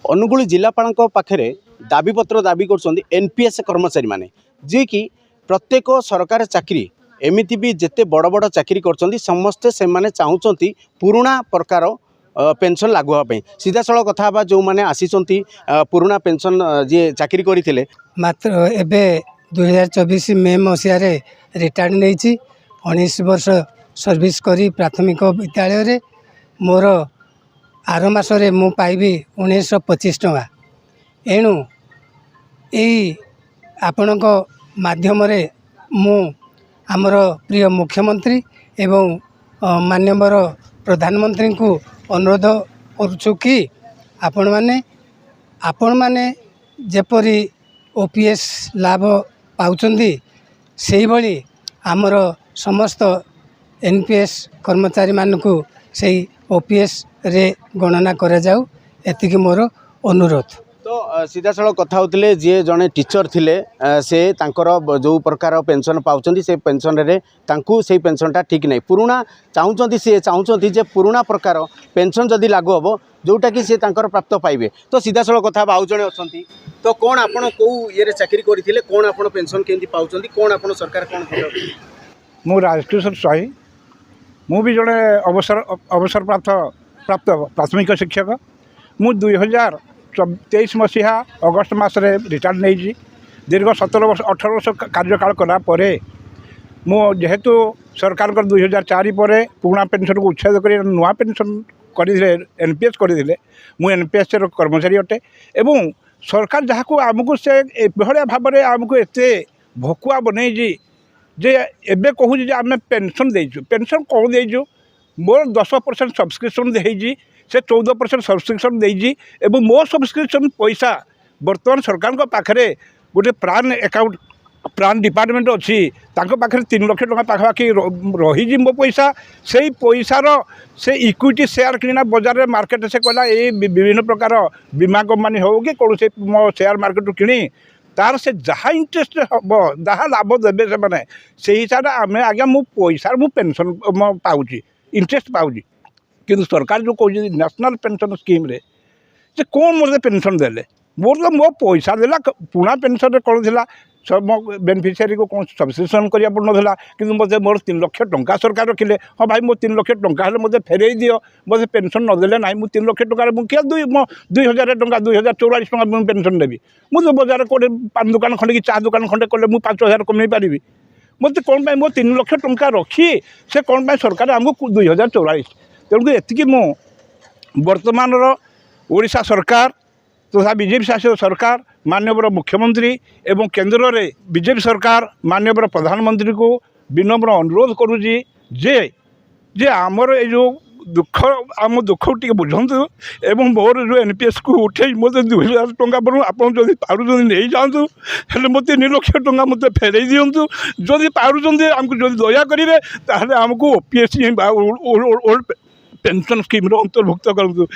अनुगुल जिलापाल पाखे दाबीपत्र दाबी कर एनपीएस कर्मचारी माने जी कि प्रत्येक सरकार चाकरी एमती भी जिते बड़ बड़ चाकरी कर समस्ते से माने चाहूँगी पुराणा प्रकार पेंशन लागू होगापी सीधा साल कथा जो मैंने आसी पुराणा पेंशन जी चाकरी करते मात्र एबे 2024 मे मसीह रिटायर्ड नहीं 19 वर्ष सर्विस करी प्राथमिक विद्यालय रे मोर आर मासरे मु पाइबी 1925 टଙ୍କା एणु यही आपणक माध्यम मु आमर प्रिय मुख्यमंत्री एवं माननीय प्रधानमंत्री को अनुरोध करुछु कि आपण माने जेपरी ओपीएस लाभ पाउचंदी सेही भली आमर समस्त एनपीएस कर्मचारी मानकु सेही ओपीएस रे गणना करा जाऊ एतिकी मोर अनुरोध। तो सीधा साल कथा होते जी जड़े टीचर थिले से तांकर जो प्रकार पेंशन पाउचंदी से पेंशन रे तांकु से पेंशनटा ठीक नहीं पुराणा चाहूँगी सी चाहूँगी जे पुराणा प्रकार पेंशन जदि लागू हम जोटा कि सी तांकर प्राप्त पाइबे। तो सीधा साल कथा आउ जड़े अच्छा तो कौन आपड़ कौ ये चाकरी करते कौन आप पेंशन केमती पाउचंदी कौन आप सरकार कौन मु राजकिशोर स्वाई मु भी जड़े अवसर प्राप्त प्राथमिक शिक्षक मु 2023 मसीहा अगस्ट मासरे रिटायर्ड नहीं दीर्घ 17 वर्ष 18 वर्ष कार्यकाल कलापर मु जेहेतु सरकार 2004 पर पुराणा पेंशन को उच्छेद कर नुआ पेंशन करते एनपीएस करते मु एनपीएस कर्मचारी अटे एवं सरकार जहाँ को आमको से भाया भाव में आमको एत भकुआ बनई जे एबे कहूँ आम पेंशन देचु पेंशन कौन देचु मोर 10% सब्सक्रिप्शन देजी से 14% सब्सक्रिप्शन देजी एवं मो सब्सक्रिप्शन पैसा बर्तमान सरकार को पाखे गोटे प्राण अकाउंट प्राण डिपार्टमेंट अच्छी पाखे 3 लाख टका पाखापाखि रही मो पैसा से पैसार से इक्विटी शेयर किना बजार में मार्केट से कहला ये विभिन्न प्रकार बीमा कंपनी हो कि कौन से मो शेयर मार्केट किणी तार से जहाँ इंटरेस्ट हम जहाँ लाभ देवे से मैंने से हिसाब से आम आज्ञा मो पैसा मु पेंशन पाऊँगी इंटरेस्ट पाऊँगी किंतु सरकार जो कह नेशनल पेंशन स्कीम रे से कौन मोर पेंशन देले मोर तो मो पैसा देला पुराना पेंशन कौन थी सब मो बेनिफिशियरी को कौन सब्सक्रिप्शन करिया पड़ना कि मतलब मोर 3 लाख टंका सरकार रखिले हाँ भाई मो 3 लाख टंका हेल्ले मत फेरई दियो मत पेंशन नदेले ना मु 3 लाख टंका मुझे मो 2000 टंका 2044 टंका मुझे पेंशन देवी मुझे बजार कोटे पान दुकान खंडे कि चा दुकान खंडे कले मुझे 5000 कमे पारि मत कौन मो 3 लाख टंका रखी से कौन सरकार आमको 2044 तेणुक एतिकी मु वर्तमान ओडिशा सरकार तथा बीजेपी शासित सरकार माननीय मुख्यमंत्री एवं केंद्र में बीजेपी सरकार माननीय प्रधानमंत्री को विनम्र अनुरोध करुँगी जे आमर ये जो दुख आम दुख टी बुझंतु एवं मोर जो एनपीएस को उठे मत 2000 टंका पर आप नहीं जातु हेल्ले मत 3 लाख टंका मत फेरई दिंतु जदि पारुंट आमको जब दया करेंगे ताहले आमको ओपीएस ओल्ड पेंशन स्कीम अंतर्भुक्त करूँ।